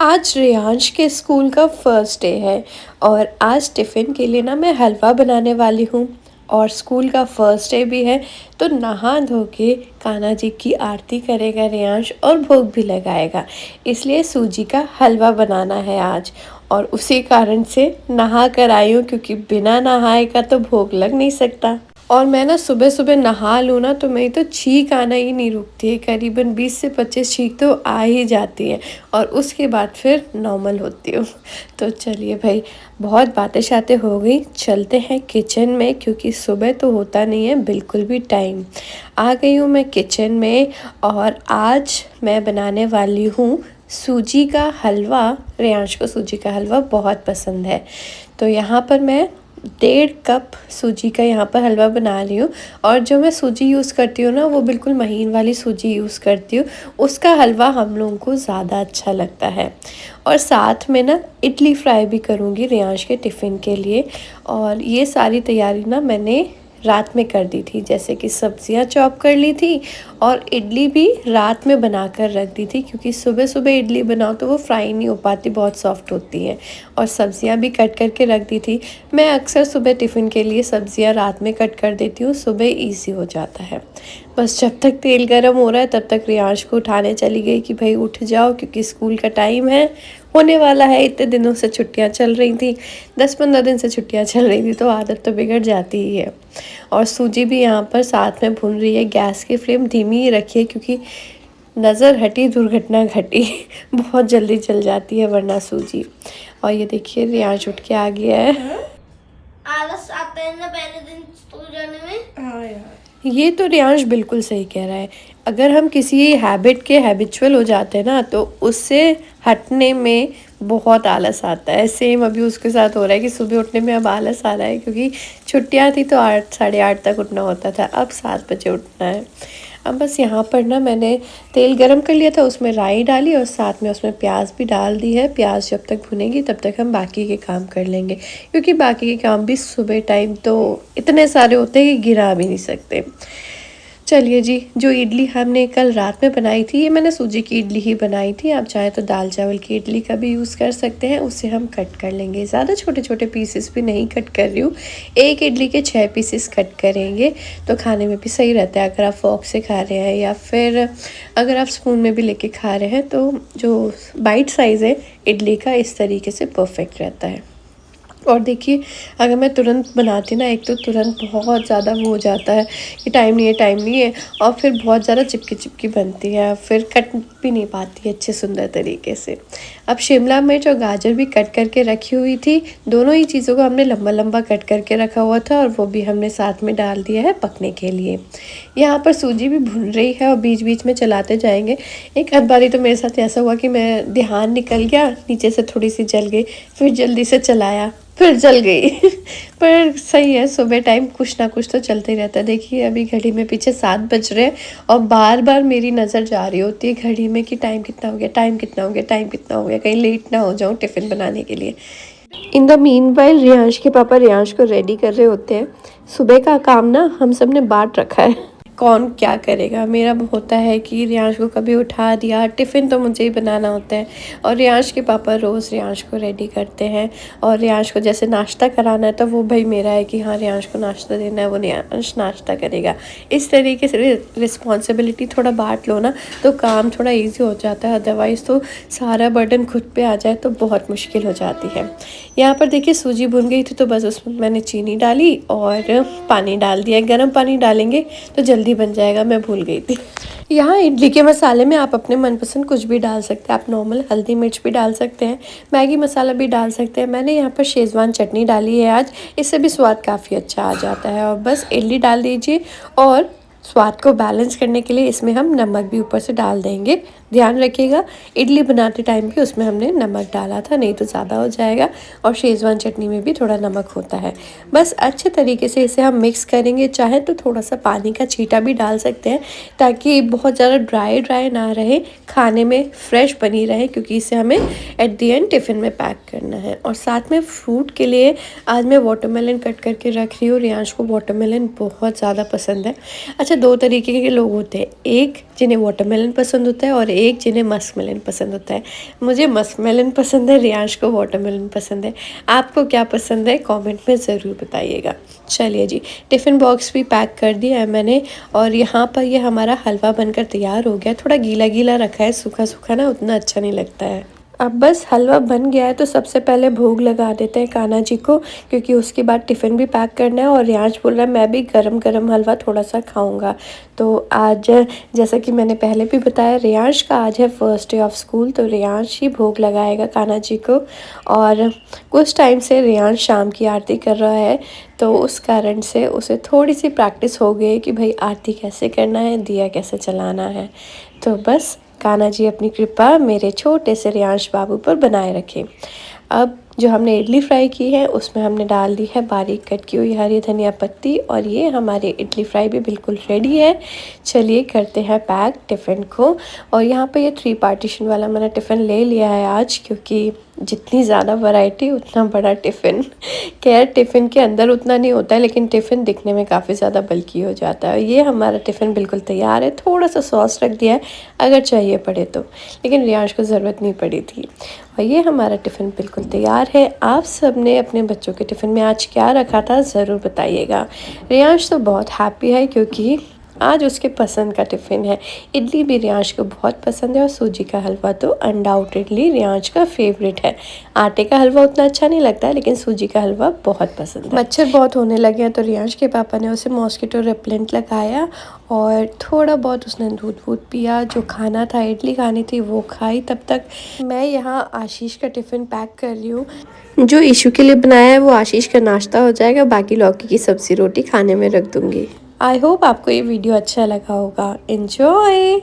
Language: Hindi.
आज रियांश के स्कूल का फर्स्ट डे है और आज टिफ़िन के लिए ना मैं हलवा बनाने वाली हूँ। और स्कूल का फर्स्ट डे भी है तो नहा धो के कान्हा जी की आरती करेगा रियांश और भोग भी लगाएगा। इसलिए सूजी का हलवा बनाना है आज और उसी कारण से नहा कर आई हूँ, क्योंकि बिना नहाए का तो भोग लग नहीं सकता। और मैं ना सुबह सुबह नहा लूँ ना तो मेरी तो छींक आना ही नहीं रुकती है, करीबन 20 से 25 छींक तो आ ही जाती है और उसके बाद फिर नॉर्मल होती हूँ। तो चलिए भाई, बहुत बातें शातें हो गई, चलते हैं किचन में, क्योंकि सुबह तो होता नहीं है बिल्कुल भी टाइम। आ गई हूँ मैं किचन में और आज मैं बनाने वाली हूँ सूजी का हलवा। रियांश को सूजी का हलवा बहुत पसंद है, तो यहाँ पर मैं 1.5 कप सूजी का यहाँ पर हलवा बना रही हूँ। और जो मैं सूजी यूज़ करती हूँ ना, वो बिल्कुल महीन वाली सूजी यूज़ करती हूँ, उसका हलवा हम लोगों को ज़्यादा अच्छा लगता है। और साथ में ना इडली फ्राई भी करूँगी रियांश के टिफ़िन के लिए। और ये सारी तैयारी ना मैंने रात में कर दी थी, जैसे कि सब्जियां चॉप कर ली थी और इडली भी रात में बना कर रख दी थी, क्योंकि सुबह सुबह इडली बनाओ तो वो फ्राई नहीं हो पाती, बहुत सॉफ्ट होती है। और सब्जियां भी कट करके रख दी थी। मैं अक्सर सुबह टिफ़िन के लिए सब्जियां रात में कट कर देती हूँ, सुबह ईजी हो जाता है। बस जब तक तेल गर्म हो रहा है तब तक रियांश को उठाने चली गई कि भाई उठ जाओ, क्योंकि स्कूल का टाइम है, होने वाला है। इतने दिनों से छुट्टियां चल रही थी, 10-15 दिन से छुट्टियां चल रही थी, तो आदत तो बिगड़ जाती ही है। और सूजी भी यहाँ पर साथ में भून रही है। गैस की फ्लेम धीमी ही रखिए, क्योंकि नज़र हटी दुर्घटना घटी बहुत जल्दी जल जाती है वरना सूजी। और ये देखिए रियांश उठ के आ गया है। आलस आता है ना पहले दिन स्कूल जाने में। हाँ यार, ये तो रियांश बिल्कुल सही कह रहा है। अगर हम किसी हैबिट के हैबिचुअल हो जाते हैं ना, तो उससे हटने में बहुत आलस आता है। सेम अभी उसके साथ हो रहा है कि सुबह उठने में अब आलस आ रहा है, क्योंकि छुट्टियां थी तो 8 साढ़े 8 तक उठना होता था, अब 7 बजे उठना है। अब बस यहाँ पर ना मैंने तेल गरम कर लिया था, उसमें राई डाली और साथ में उसमें प्याज भी डाल दी है। प्याज जब तक भुनेगी तब तक हम बाकी के काम कर लेंगे, क्योंकि बाकी के काम भी सुबह टाइम तो इतने सारे होते हैं कि गिरा भी नहीं सकते। चलिए जी, जो इडली हमने कल रात में बनाई थी, ये मैंने सूजी की इडली ही बनाई थी। आप चाहें तो दाल चावल की इडली का भी यूज़ कर सकते हैं, उससे हम कट कर लेंगे। ज़्यादा छोटे छोटे पीसेस भी नहीं कट कर रही हूँ, एक इडली के 6 पीसेस कट करेंगे तो खाने में भी सही रहता है। अगर आप फॉर्क से खा रहे हैं या फिर अगर आप स्पून में भी लेके खा रहे हैं, तो जो बाइट साइज़ है इडली का, इस तरीके से परफेक्ट रहता है। और देखिए, अगर मैं तुरंत बनाती ना, एक तो तुरंत बहुत ज़्यादा वो हो जाता है कि टाइम नहीं है टाइम नहीं है, और फिर बहुत ज़्यादा चिपकी चिपकी बनती है, फिर कट भी नहीं पाती अच्छे सुंदर तरीके से। अब शिमला मिर्च और गाजर भी कट करके रखी हुई थी, दोनों ही चीज़ों को हमने लंबा लंबा कट करके रखा हुआ था, और वो भी हमने साथ में डाल दिया है पकने के लिए। यहाँ पर सूजी भी भुन रही है और बीच बीच में चलाते जाएंगे। एक आध बारी तो मेरे साथ ऐसा हुआ कि मैं ध्यान निकल गया, नीचे से थोड़ी सी जल गई, फिर जल्दी से चलाया, फिर जल गई पर सही है, सुबह टाइम कुछ ना कुछ तो चलते ही रहता है। देखिए अभी घड़ी में पीछे 7 बज रहे हैं और बार बार मेरी नज़र जा रही होती है घड़ी में कि टाइम कितना हो गया, टाइम कितना हो गया, टाइम कितना हो गया, कहीं लेट ना हो जाऊँ टिफ़िन बनाने के लिए। In the mean while Riyansh के पापा रियांश को रेडी कर रहे होते हैं। सुबह का काम ना हम सब ने बांट रखा है, कौन क्या करेगा। मेरा होता है कि रियांश को कभी उठा दिया, टिफ़िन तो मुझे ही बनाना होता है, और रियांश के पापा रोज़ रियांश को रेडी करते हैं। और रियांश को जैसे नाश्ता कराना है तो वो भाई मेरा है कि हाँ रियांश को नाश्ता देना है, वो रियांश नाश्ता करेगा। इस तरीके से रिस्पॉन्सिबिलिटी थोड़ा बांट लो ना तो काम थोड़ा ईजी हो जाता है, अदरवाइज़ तो सारा बर्डन खुद पे आ जाए तो बहुत मुश्किल हो जाती है। यहाँ पर देखिए सूजी भुन गई थी, तो बस उसमें मैंने चीनी डाली और पानी डाल दिया। गर्म पानी डालेंगे तो जल्दी बन जाएगा, मैं भूल गई थी। यहाँ इडली के मसाले में आप अपने मनपसंद कुछ भी डाल सकते हैं। आप नॉर्मल हल्दी मिर्च भी डाल सकते हैं, मैगी मसाला भी डाल सकते हैं। मैंने यहाँ पर शेज़वान चटनी डाली है आज, इससे भी स्वाद काफ़ी अच्छा आ जाता है। और बस इडली डाल दीजिए, और स्वाद को बैलेंस करने के लिए इसमें हम नमक भी ऊपर से डाल देंगे। ध्यान रखिएगा, इडली बनाते टाइम भी उसमें हमने नमक डाला था, नहीं तो ज़्यादा हो जाएगा। और शेज़वान चटनी में भी थोड़ा नमक होता है। बस अच्छे तरीके से इसे हम मिक्स करेंगे। चाहे तो थोड़ा सा पानी का छींटा भी डाल सकते हैं, ताकि बहुत ज़्यादा ड्राई ड्राई ना रहे, खाने में फ्रेश बनी रहे, क्योंकि इसे हमें एट दी एंड टिफ़िन में पैक करना है। और साथ में फ्रूट के लिए आज मैं वाटरमेलन कट करके रख रही हूँ। रियांश को वाटरमेलन बहुत ज़्यादा पसंद है। अच्छा, 2 तरीके के लोग होते हैं, एक जिन्हें वाटरमेलन पसंद होता है और एक जिन्हें मस्क मेलन पसंद होता है। मुझे मस्क मेलन पसंद है, रियांश को वाटरमेलन पसंद है। आपको क्या पसंद है कमेंट में ज़रूर बताइएगा। चलिए जी, टिफ़िन बॉक्स भी पैक कर दिया है मैंने और यहाँ पर ये हमारा हलवा बनकर तैयार हो गया। थोड़ा गीला गीला रखा है, सूखा सूखा ना उतना अच्छा नहीं लगता है। अब बस हलवा बन गया है तो सबसे पहले भोग लगा देते हैं कान्हा जी को, क्योंकि उसके बाद टिफ़िन भी पैक करना है और रियांश बोल रहा है मैं भी गरम गरम हलवा थोड़ा सा खाऊंगा। तो आज जैसा कि मैंने पहले भी बताया, रियांश का आज है फर्स्ट डे ऑफ स्कूल, तो रियांश ही भोग लगाएगा कान्हा जी को। और कुछ टाइम से रियांश शाम की आरती कर रहा है, तो उस कारण से उसे थोड़ी सी प्रैक्टिस हो गई कि भाई आरती कैसे करना है, दिया कैसे जलाना है। तो बस कान्हा जी अपनी कृपा मेरे छोटे से रियांश बाबू पर बनाए रखें। अब जो हमने इडली फ्राई की है उसमें हमने डाल दी है बारीक कट की हुई हरी धनिया पत्ती और ये हमारे इडली फ्राई भी बिल्कुल रेडी है। चलिए करते हैं पैक टिफ़िन को। और यहाँ पे ये 3 पार्टीशन वाला मैंने टिफ़िन ले लिया है आज, क्योंकि जितनी ज़्यादा वैरायटी उतना बड़ा टिफ़िन। खैर टिफ़िन के अंदर उतना नहीं होता है, लेकिन टिफ़िन दिखने में काफ़ी ज़्यादा बल्कि हो जाता है। ये हमारा टिफ़िन बिल्कुल तैयार है। थोड़ा सा सॉस रख दिया है अगर चाहिए पड़े तो, लेकिन रियांश को ज़रूरत नहीं पड़ी थी। और ये हमारा टिफ़िन बिल्कुल तैयार है। आप सब ने अपने बच्चों के टिफ़िन में आज क्या रखा था ज़रूर बताइएगा। रियांश तो बहुत हैप्पी है क्योंकि आज उसके पसंद का टिफ़िन है। इडली भी रियांश को बहुत पसंद है और सूजी का हलवा तो अनडाउटेडली रियांश का फेवरेट है। आटे का हलवा उतना अच्छा नहीं लगता है, लेकिन सूजी का हलवा बहुत पसंद है। मच्छर बहुत होने लगे हैं तो रियांश के पापा ने उसे मॉस्किटो रिपेलेंट लगाया और थोड़ा बहुत उसने दूध वूध पिया। जो खाना था, इडली खानी थी, वो खाई। तब तक मैं यहाँ आशीष का टिफ़िन पैक कर रही हूँ। जो ईशू के लिए बनाया है वो आशीष का नाश्ता हो जाएगा, बाकी लौकी की सब्ज़ी रोटी खाने में रख दूँगी। आई होप आपको ये वीडियो अच्छा लगा होगा। एंजॉय।